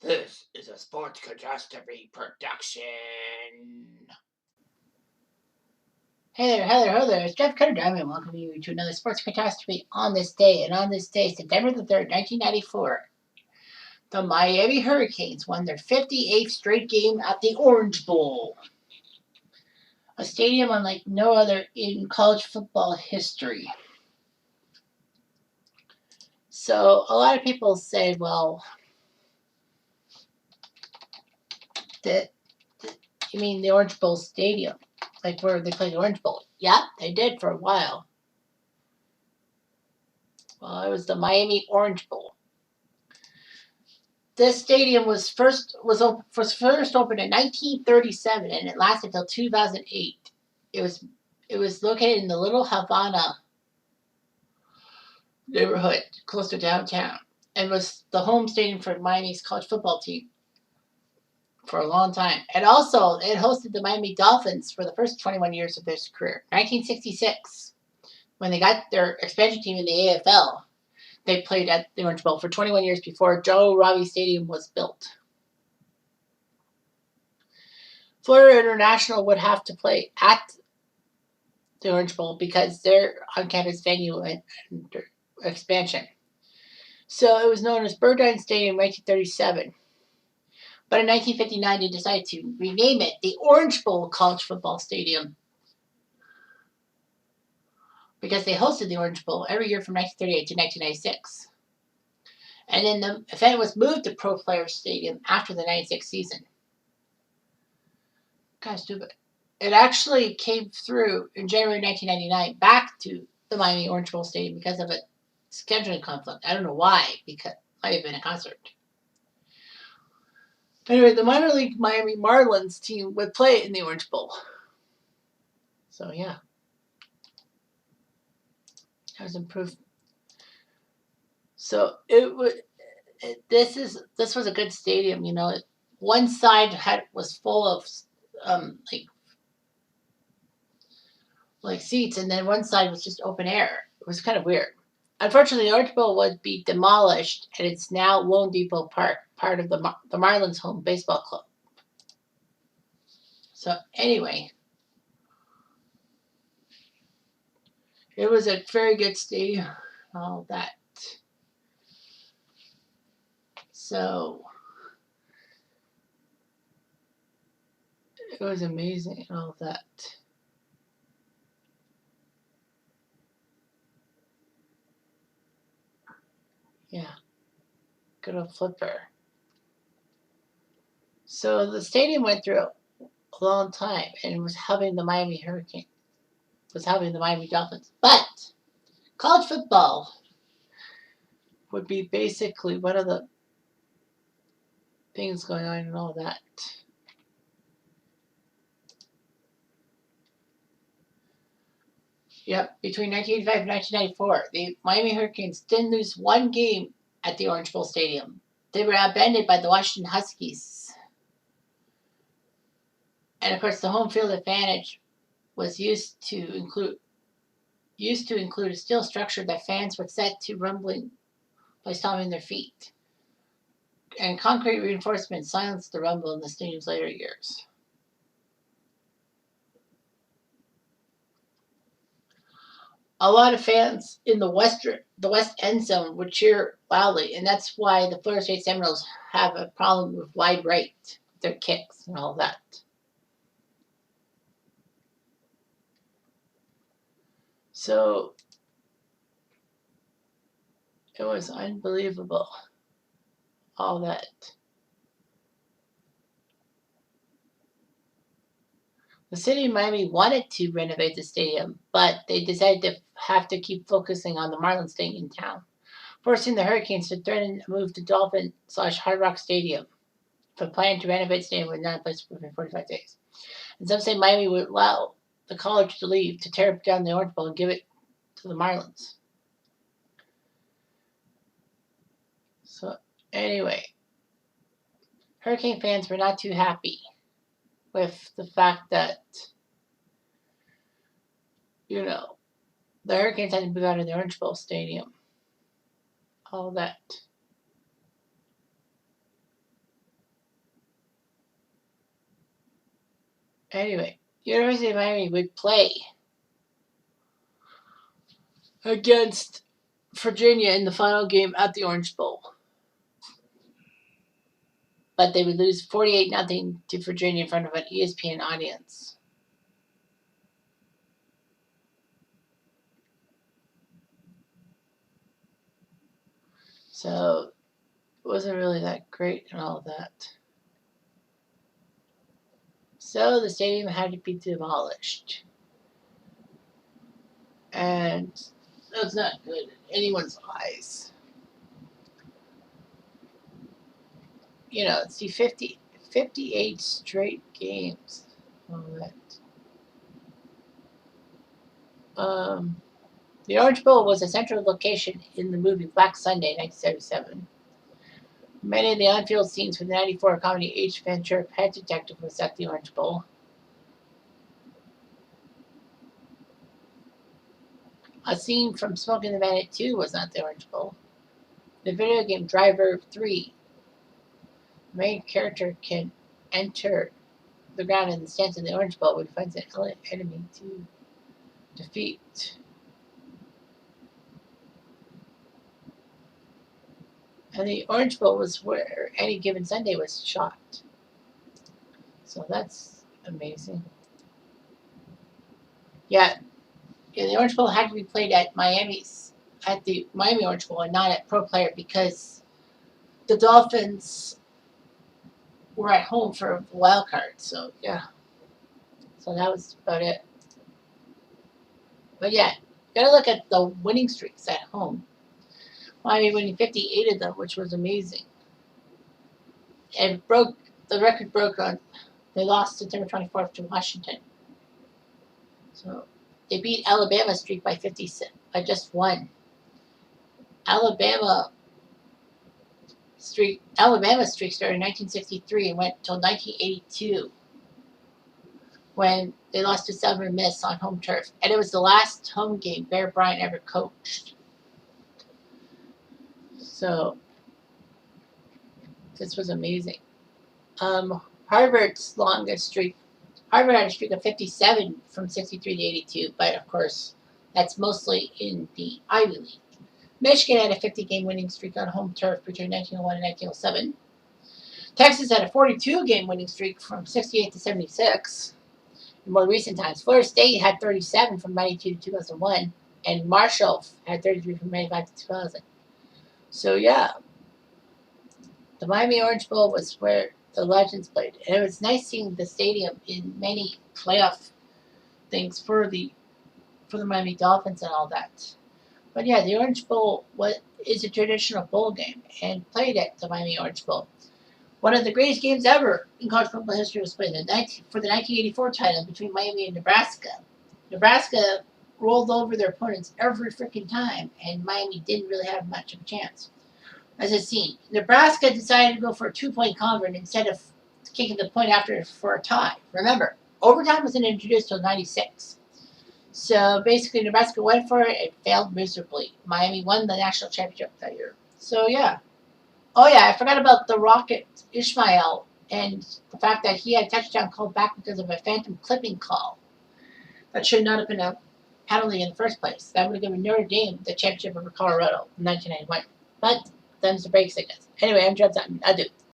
This is a sports catastrophe production. Hey there, it's Jeff Cutter Diamond welcoming you to another sports catastrophe on this day. And on this day, September the 3rd, 1994, the Miami Hurricanes won their 58th straight game at the Orange Bowl, a stadium unlike no other in college football history. So a lot of people say, well, you mean the Orange Bowl Stadium, like where they played the Orange Bowl? Yeah, they did for a while. Well, it was the Miami Orange Bowl. This stadium was first opened in 1937, and it lasted until 2008. It was located in the Little Havana neighborhood close to downtown, and was the home stadium for Miami's college football team for a long time. And also, it hosted the Miami Dolphins for the first 21 years of their career. 1966, when they got their expansion team in the AFL, they played at the Orange Bowl for 21 years before Joe Robbie Stadium was built. Florida International would have to play at the Orange Bowl because their on-campus venue went under expansion. So it was known as Burdine Stadium in 1937. But in 1959, they decided to rename it the Orange Bowl College Football Stadium because they hosted the Orange Bowl every year from 1938 to 1996. And then the event was moved to Pro Players Stadium after the 96 season. Kind of stupid. It actually came through in January 1999 back to the Miami Orange Bowl Stadium because of a scheduling conflict. I don't know why, because it might have been a concert. Anyway, the minor league Miami Marlins team would play in the Orange Bowl. So yeah, that was improved. So this was a good stadium. You know, one side was full of like seats, and then one side was just open air. It was kind of weird. Unfortunately, the Orange Bowl would be demolished, and it's now Lone Depot Park, part of the Marlins home baseball club. So anyway, it was a very good stadium, all that. So it was amazing, all that. Yeah, good old flipper. So the stadium went through a long time and was helping the Miami Hurricane, was helping the Miami Dolphins. But college football would be basically one of the things going on and all that. Yep, between 1985 and 1994, the Miami Hurricanes didn't lose one game at the Orange Bowl Stadium. They were outbanded by the Washington Huskies. And of course, the home field advantage was used to include a steel structure that fans would set to rumbling by stomping their feet. And concrete reinforcements silenced the rumble in the stadium's later years. A lot of fans in the west end zone would cheer loudly, and that's why the Florida State Seminoles have a problem with wide right, their kicks and all that. So it was unbelievable, all that. The city of Miami wanted to renovate the stadium, but they decided to have to keep focusing on the Marlins staying in town, forcing the Hurricanes to threaten to move to Dolphin/Hard Rock Stadium. The plan to renovate the stadium was not in place within 45 days. And some say Miami would allow the college to leave to tear down the Orange Bowl and give it to the Marlins. So anyway, Hurricane fans were not too happy with the fact that, you know, the Hurricanes had to move out of the Orange Bowl Stadium. All that. Anyway, University of Miami would play against Virginia in the final game at the Orange Bowl. But they would lose 48-0 to Virginia in front of an ESPN audience. So it wasn't really that great and all of that. So the stadium had to be demolished. And that's not good in anyone's eyes. You know, see 58 straight games. All that. The Orange Bowl was a central location in the movie Black Sunday, 1977. Many of the on-field scenes from the 94 comedy H. Ventura Pet Detective was at the Orange Bowl. A scene from Smoking the Bandit 2 was at the Orange Bowl. The video game Driver 3, the main character can enter the ground in the stands in the Orange Bowl when he finds an enemy to defeat. And the Orange Bowl was where Any Given Sunday was shot. So that's amazing. Yeah, the Orange Bowl had to be played at the Miami Orange Bowl and not at Pro Player because the Dolphins were at home for a wild card. So yeah, so that was about it. But yeah, you gotta look at the winning streaks at home. Miami winning 58 of them, which was amazing. And the record broke on. They lost September 24th to Washington. So they beat Alabama's streak by 56 by just one. Alabama's streak started in 1963 and went until 1982 when they lost to Southern Miss on home turf. And it was the last home game Bear Bryant ever coached. So this was amazing. Harvard's longest streak. Harvard had a streak of 57 from 63 to 82, but of course, that's mostly in the Ivy League. Michigan had a 50-game winning streak on home turf between 1901 and 1907. Texas had a 42-game winning streak from 68 to 76. In more recent times, Florida State had 37 from 92 to 2001, and Marshall had 33 from 95 to 2000. So yeah, the Miami Orange Bowl was where the Legends played, and it was nice seeing the stadium in many playoff things for the Miami Dolphins and all that. But yeah, the Orange Bowl is a traditional bowl game and played at the Miami Orange Bowl. One of the greatest games ever in college football history was played for the 1984 title between Miami and Nebraska. Nebraska rolled over their opponents every freaking time, and Miami didn't really have much of a chance. As it's seen, Nebraska decided to go for a 2-point convert instead of kicking the point after for a tie. Remember, overtime wasn't introduced until 96. So basically, Nebraska went for it and failed miserably. Miami won the national championship that year. So yeah. Oh yeah, I forgot about the Rocket Ishmael and the fact that he had a touchdown called back because of a phantom clipping call. That should not have been a penalty in the first place. That would have given Notre Dame the championship over Colorado in 1991. But them's the breaks, I guess. Anyway, I'm Jeff Sutton. Adieu.